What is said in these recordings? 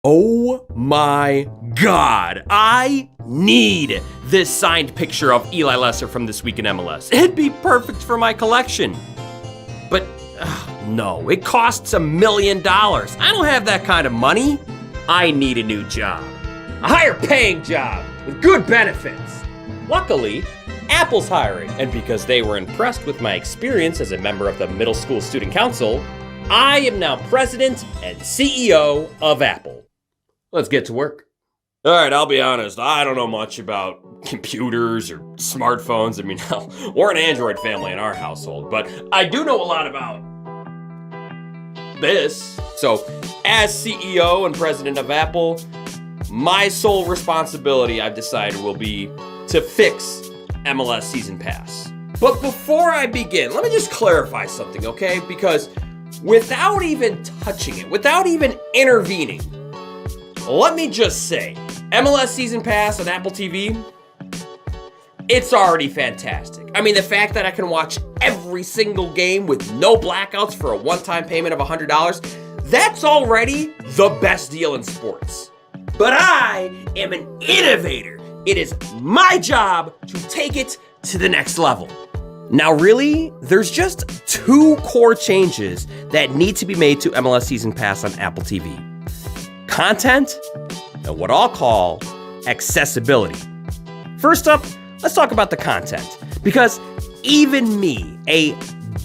Oh my God, I need this signed picture of Eli Lesser from This Week in MLS. It'd be perfect for my collection. But no, it costs $1 million. I don't have that kind of money. I need a new job. A higher paying job with good benefits. Luckily, Apple's hiring. And because they were impressed with my experience as a member of the Middle School Student Council, I am now president and CEO of Apple. Let's get to work. All right, I'll be honest. I don't know much about computers or smartphones. I mean, hell, we're an Android family in our household, but I do know a lot about this. So, as CEO and president of Apple, my sole responsibility, I've decided, will be to fix MLS Season Pass. But before I begin, let me just clarify something, okay? Because without even touching it, without even intervening, let me just say, MLS Season Pass on Apple TV, it's already fantastic. I mean, the fact that I can watch every single game with no blackouts for a one-time payment of $100, that's already the best deal in sports. But I am an innovator. It is my job to take it to the next level. Now, really, there's just 2 core changes that need to be made to MLS Season Pass on Apple TV. Content and what I'll call accessibility. First up, let's talk about the content. Because even me, a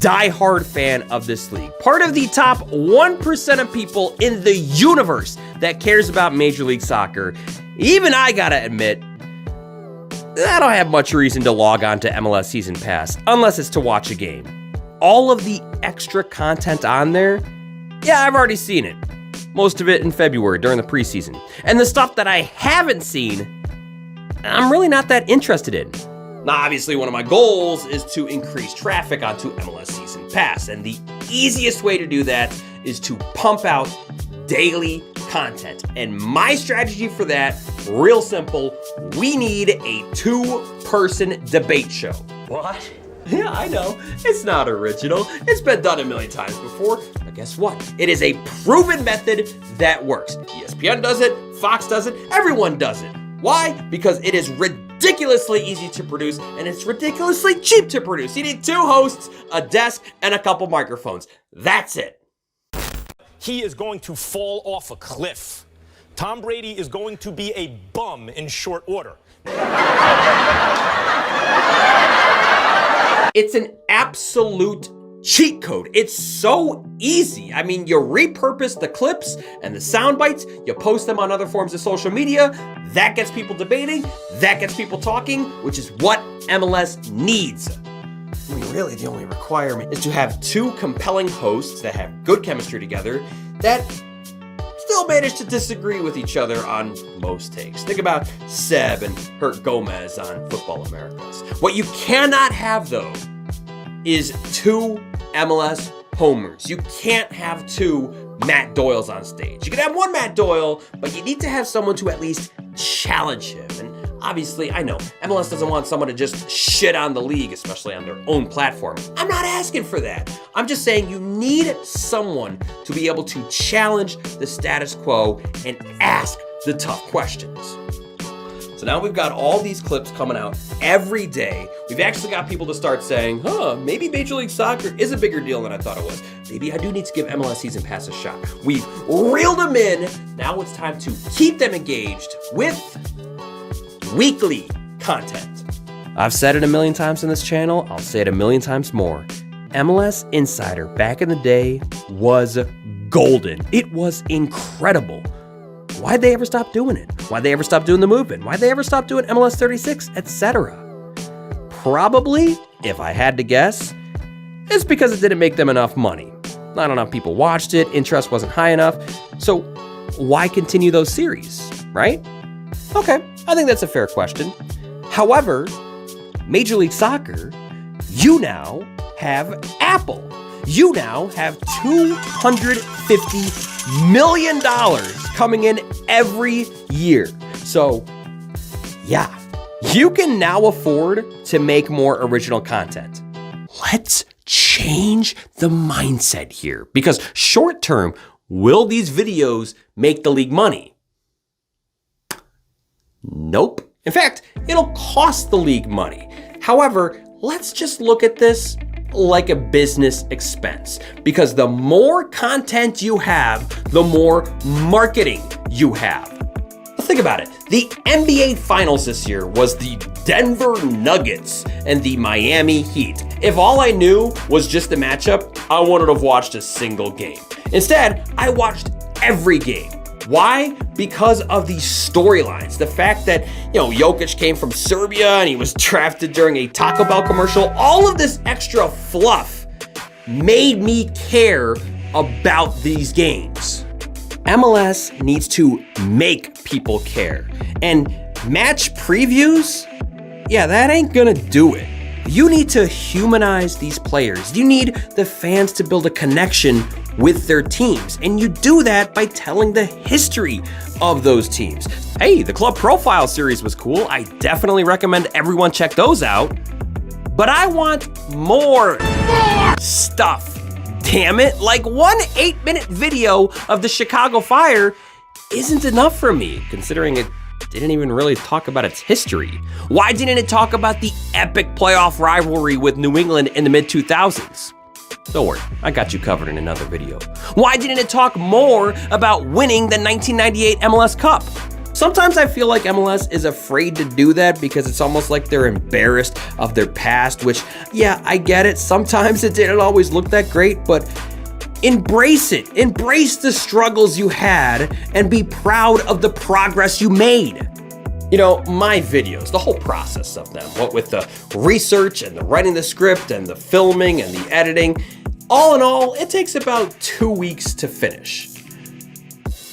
diehard fan of this league, part of the top 1% of people in the universe that cares about Major League Soccer, even I gotta admit, I don't have much reason to log on to MLS Season Pass unless it's to watch a game. All of the extra content on there, yeah, I've already seen it. Most of it in February during the preseason. And the stuff that I haven't seen, I'm really not that interested in. Now, obviously, one of my goals is to increase traffic onto MLS Season Pass. And the easiest way to do that is to pump out daily content. And my strategy for that, real simple, we need a 2-person debate show. What? Yeah, I know. It's not original. It's been done a million times before. But guess what? It is a proven method that works. ESPN does it. Fox does it. Everyone does it. Why? Because it is ridiculously easy to produce and it's ridiculously cheap to produce. You need 2 hosts, a desk, and a couple microphones. That's it. He is going to fall off a cliff. Tom Brady is going to be a bum in short order. It's an absolute cheat code. It's so easy. I mean, you repurpose the clips and the sound bites, you post them on other forms of social media, that gets people debating, that gets people talking, which is what MLS needs. I mean, really, the only requirement is to have 2 compelling hosts that have good chemistry together that still manage to disagree with each other on most takes. Think about Seb and Hurt Gomez on Football Americas. What you cannot have, though, is 2 MLS homers. You can't have 2 Matt Doyles on stage. You can have 1 Matt Doyle, but you need to have someone to at least challenge him. And obviously, I know, MLS doesn't want someone to just shit on the league, especially on their own platform. I'm not asking for that. I'm just saying you need someone to be able to challenge the status quo and ask the tough questions. So now we've got all these clips coming out every day. We've actually got people to start saying, maybe Major League Soccer is a bigger deal than I thought it was. Maybe I do need to give MLS Season Pass a shot. We've reeled them in. Now it's time to keep them engaged with weekly content. I've said it a million times on this channel. I'll say it a million times more. MLS Insider back in the day was golden. It was incredible. Why'd they ever stop doing it? Why'd they ever stop doing the movement? Why'd they ever stop doing MLS 36, etc.? Probably, if I had to guess, it's because it didn't make them enough money. Not enough people watched it, interest wasn't high enough, so why continue those series, right? Okay, I think that's a fair question. However, Major League Soccer, you now have Apple. You now have $250 million coming in every year. So, yeah, you can now afford to make more original content. Let's change the mindset here, because short term, Will these videos make the league money? Nope. In fact, it'll cost the league money. However, let's just look at this like a business expense, because the more content you have, the more marketing you have. Think about it. The NBA Finals this year was the Denver Nuggets and the Miami Heat. If all I knew was just the matchup, I wouldn't have watched a single game. Instead, I watched every game. Why? Because of the storylines. The fact that, Jokic came from Serbia and he was drafted during a Taco Bell commercial. All of this extra fluff made me care about these games. MLS needs to make people care. And match previews? Yeah, that ain't gonna do it. You need to humanize these players. You need the fans to build a connection with their teams. And you do that by telling the history of those teams. Hey, the Club Profile series was cool. I definitely recommend everyone check those out. But I want more stuff. Damn it, like one 8-minute video of the Chicago Fire isn't enough for me, considering it didn't even really talk about its history. Why didn't it talk about the epic playoff rivalry with New England in the mid-2000s? Don't worry, I got you covered in another video. Why didn't it talk more about winning the 1998 MLS Cup? Sometimes I feel like MLS is afraid to do that because it's almost like they're embarrassed of their past, which, yeah, I get it. Sometimes it didn't always look that great, but embrace it. Embrace the struggles you had and be proud of the progress you made. My videos, the whole process of them, what with the research and the writing the script and the filming and the editing, all in all, it takes about 2 weeks to finish.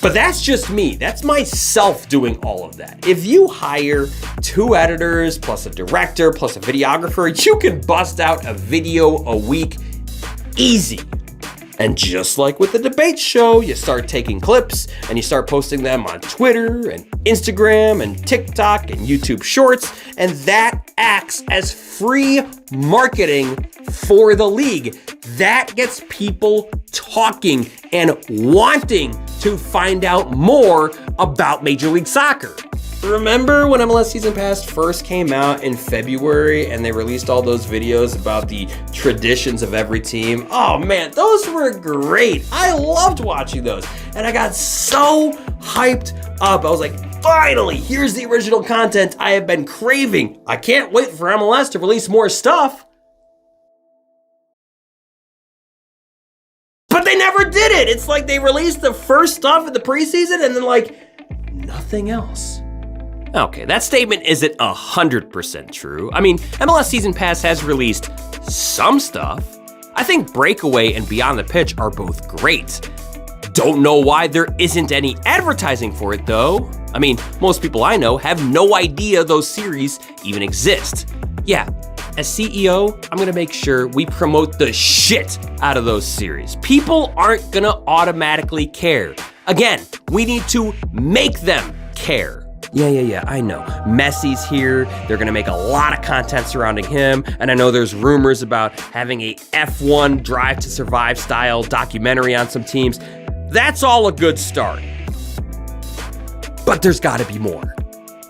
But that's just me. That's myself doing all of that. If you hire 2 editors, plus a director, plus a videographer, you can bust out a video a week easy. And just like with the debate show, you start taking clips and you start posting them on Twitter and Instagram and TikTok and YouTube Shorts, and that acts as free marketing for the league. That gets people talking and wanting to find out more about Major League Soccer. Remember when MLS Season Pass first came out in February and they released all those videos about the traditions of every team? Oh man, those were great. I loved watching those. And I got so hyped up. I was like, finally, here's the original content I have been craving. I can't wait for MLS to release more stuff. But they never did it. It's like they released the first stuff in the preseason and then nothing else. Okay, that statement isn't 100% true. I mean, MLS Season Pass has released some stuff. I think Breakaway and Beyond the Pitch are both great. Don't know why there isn't any advertising for it though. I mean, most people I know have no idea those series even exist. Yeah, as CEO, I'm gonna make sure we promote the shit out of those series. People aren't gonna automatically care. Again, we need to make them care. Yeah, I know. Messi's here. They're gonna make a lot of content surrounding him. And I know there's rumors about having a F1 Drive to Survive style documentary on some teams. That's all a good start. But there's gotta be more.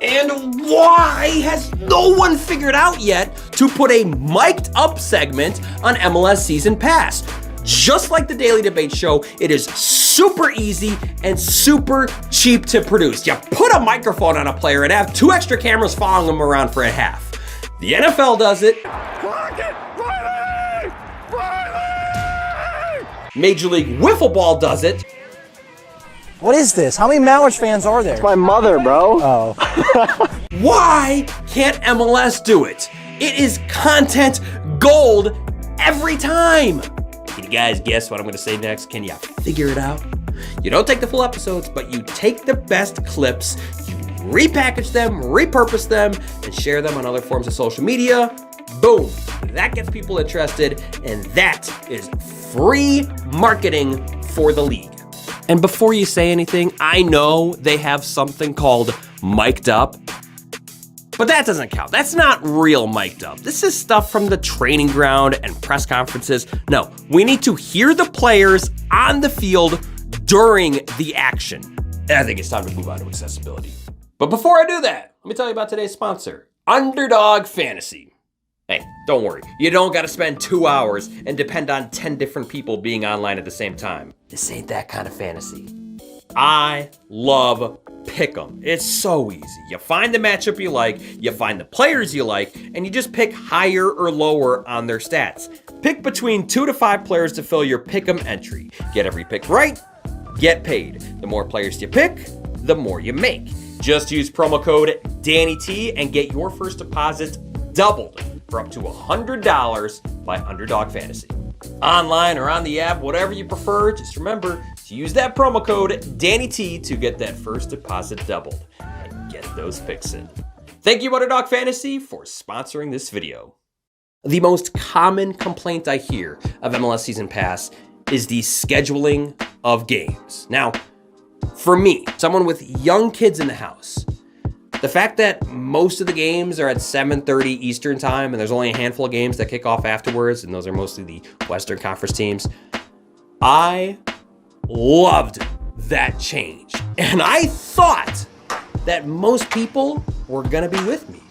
And why has no one figured out yet to put a mic'd up segment on MLS Season Pass? Just like the Daily Debate Show, it is super easy and super cheap to produce. You put a microphone on a player and have 2 extra cameras following them around for a half. The NFL does it. Major League Wiffle Ball does it. What is this? How many Mallorca fans are there? It's my mother, bro. Oh. Why can't MLS do it? It is content gold every time. Can you guys guess what I'm gonna say next? Can you figure it out? You don't take the full episodes, but you take the best clips, you repackage them, repurpose them, and share them on other forms of social media. Boom, that gets people interested, and that is free marketing for the league. And before you say anything, I know they have something called mic'd up, but that doesn't count. That's not real mic'd up. This is stuff from the training ground and press conferences. No, we need to hear the players on the field during the action. And I think it's time to move on to accessibility. But before I do that, let me tell you about today's sponsor, Underdog Fantasy. Hey, don't worry. You don't got to spend 2 hours and depend on 10 different people being online at the same time. This ain't that kind of fantasy. I love Pick'em. It's so easy. You find the matchup you like, you find the players you like, and you just pick higher or lower on their stats. Pick between 2 to 5 players to fill your Pick'em entry. Get every pick right, get paid. The more players you pick, the more you make. Just use promo code DannyT and get your first deposit doubled for up to $100 by Underdog Fantasy. Online or on the app, whatever you prefer, just remember to use that promo code DannyT to get that first deposit doubled and get those picks in. Thank you, Underdog Fantasy, for sponsoring this video. The most common complaint I hear of MLS Season Pass is the scheduling of games. Now, for me, someone with young kids in the house, the fact that most of the games are at 7:30 Eastern time and there's only a handful of games that kick off afterwards, and those are mostly the Western Conference teams, I loved that change. And I thought that most people were gonna be with me.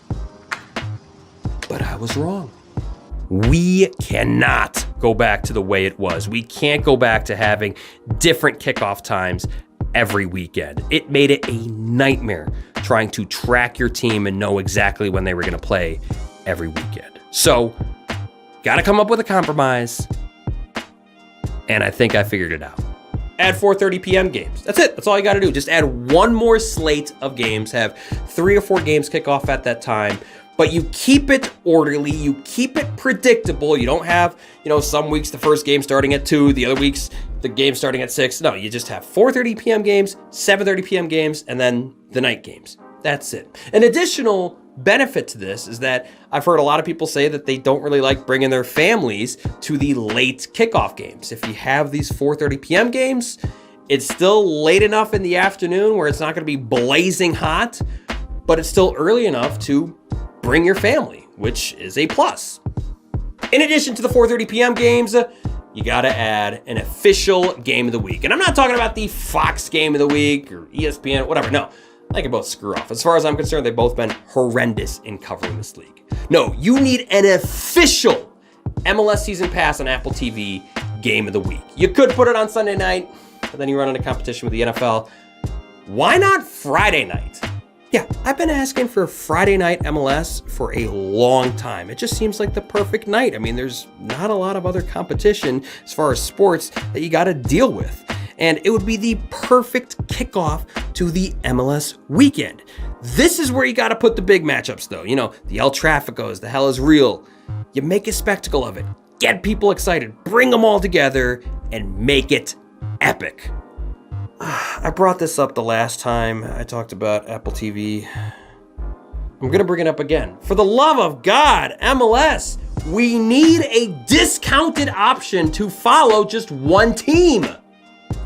But I was wrong. We cannot go back to the way it was. We can't go back to having different kickoff times every weekend. It made it a nightmare trying to track your team and know exactly when they were going to play every weekend. So, got to come up with a compromise. And I think I figured it out. Add 4:30 p.m. games. That's it. That's all you got to do. Just add one more slate of games. Have 3 or 4 games kick off at that time. But you keep it orderly, you keep it predictable. You don't have, some weeks the first game starting at 2, the other weeks the game starting at 6. No, you just have 4:30 p.m. games, 7:30 p.m. games, and then the night games. That's it. An additional benefit to this is that I've heard a lot of people say that they don't really like bringing their families to the late kickoff games. If you have these 4:30 p.m. games, it's still late enough in the afternoon where it's not going to be blazing hot, but it's still early enough to bring your family, which is a plus. In addition to the 4:30 p.m. games, you got to add an official game of the week. And I'm not talking about the Fox game of the week or ESPN, whatever. No, they can both screw off. As far as I'm concerned, they've both been horrendous in covering this league. No, you need an official MLS Season Pass on Apple TV game of the week. You could put it on Sunday night, but then you run into competition with the NFL. Why not Friday night? Yeah, I've been asking for Friday night MLS for a long time. It just seems like the perfect night. I mean, there's not a lot of other competition as far as sports that you got to deal with. And it would be the perfect kickoff to the MLS weekend. This is where you got to put the big matchups, though. The El Tráficos, the Hell is Real. You make a spectacle of it. Get people excited. Bring them all together and make it epic. I brought this up the last time I talked about Apple TV. I'm going to bring it up again. For the love of God, MLS, we need a discounted option to follow just one team.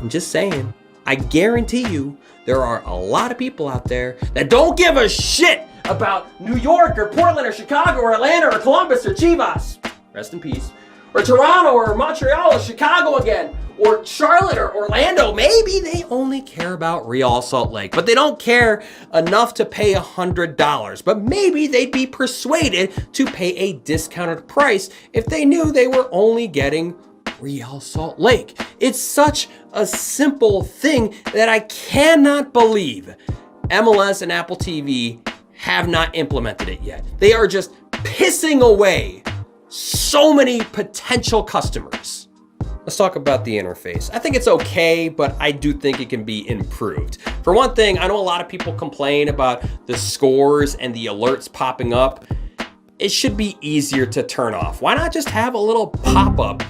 I'm just saying, I guarantee you there are a lot of people out there that don't give a shit about New York or Portland or Chicago or Atlanta or Columbus or Chivas. Rest in peace. Or Toronto or Montreal or Chicago again. Or Charlotte or Orlando. Maybe they only care about Real Salt Lake, but they don't care enough to pay $100. But maybe they'd be persuaded to pay a discounted price if they knew they were only getting Real Salt Lake. It's such a simple thing that I cannot believe MLS and Apple TV have not implemented it yet. They are just pissing away so many potential customers. Let's talk about the interface. I think it's okay, but I do think it can be improved. For one thing, I know a lot of people complain about the scores and the alerts popping up. It should be easier to turn off. Why not just have a little pop-up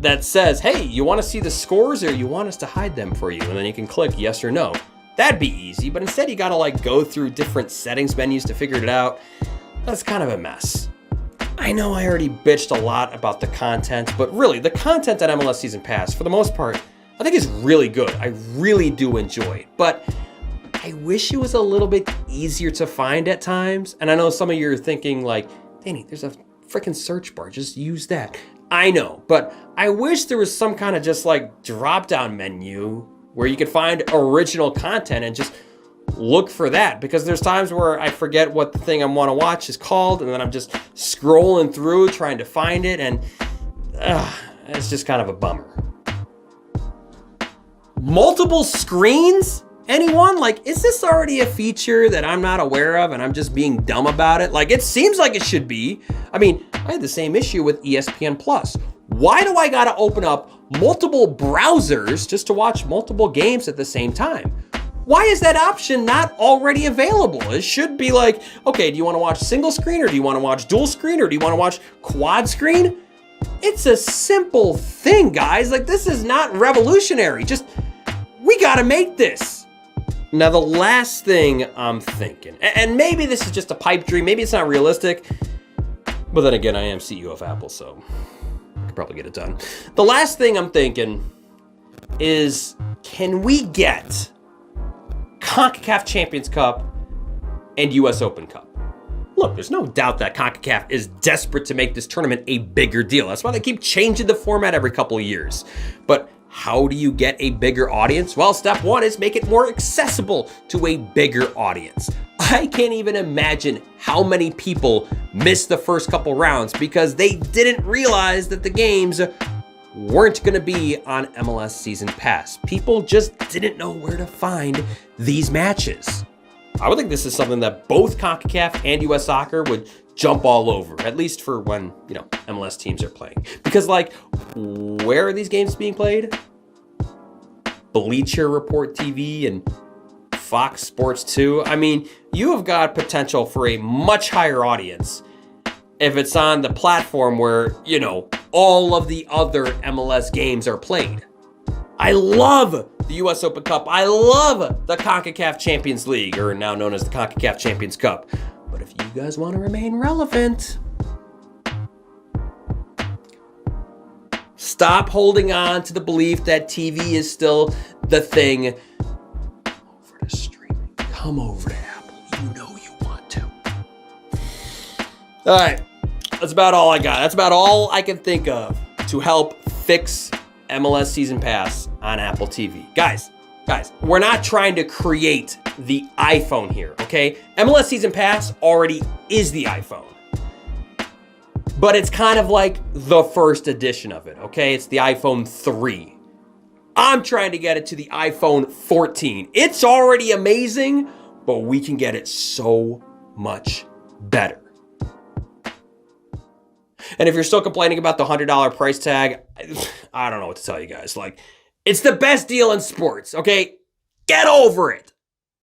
that says, hey, you want to see the scores or you want us to hide them for you? And then you can click yes or no. That'd be easy, but instead you gotta go through different settings menus to figure it out. That's kind of a mess. I know I already bitched a lot about the content, but really, the content on MLS Season Pass, for the most part, I think is really good. I really do enjoy it, but I wish it was a little bit easier to find at times. And I know some of you are thinking Danny, there's a freaking search bar, just use that. I know, but I wish there was some kind of just drop-down menu where you can find original content and just look for that, because there's times where I forget what the thing I want to watch is called, and then I'm just scrolling through trying to find it, and it's just kind of a bummer. Multiple screens? Anyone? Like, is this already a feature that I'm not aware of and I'm just being dumb about it? Like, it seems like it should be. I mean, I had the same issue with ESPN Plus. Why do I gotta open up multiple browsers just to watch multiple games at the same time? Why is that option not already available? It should be like, okay, do you want to watch single screen, or do you want to watch dual screen, or do you want to watch quad screen? It's a simple thing, guys. Like, this is not revolutionary. Just, we gotta make this. Now, the last thing I'm thinking, and maybe this is just a pipe dream, maybe it's not realistic, but then again, I am CEO of Apple, so I could probably get it done. The last thing I'm thinking is, can we get CONCACAF Champions Cup and US Open Cup? Look, there's no doubt that CONCACAF is desperate to make this tournament a bigger deal. That's why they keep changing the format every couple of years. But how do you get a bigger audience? Well, step one is make it more accessible to a bigger audience. I can't even imagine how many people missed the first couple rounds because they didn't realize that the games weren't going to be on MLS Season Pass. People just didn't know where to find these matches. I would think this is something that both CONCACAF and US Soccer would jump all over, at least for when, MLS teams are playing. Because, like, where are these games being played? Bleacher Report TV and Fox Sports 2. I mean, you have got potential for a much higher audience if it's on the platform where, all of the other MLS games are played. I love the US Open Cup. I love the CONCACAF Champions League, or now known as the CONCACAF Champions Cup. But if you guys want to remain relevant, stop holding on to the belief that TV is still the thing. Come over to streaming. Come over to Apple. You know you want to. All right. That's about all I got. That's about all I can think of to help fix MLS Season Pass on Apple TV. Guys, we're not trying to create the iPhone here, okay? MLS Season Pass already is the iPhone. But it's kind of like the first edition of it, okay? It's the iPhone 3. I'm trying to get it to the iPhone 14. It's already amazing, but we can get it so much better. And if you're still complaining about the $100 price tag, I don't know what to tell you guys. Like, it's the best deal in sports, okay? Get over it.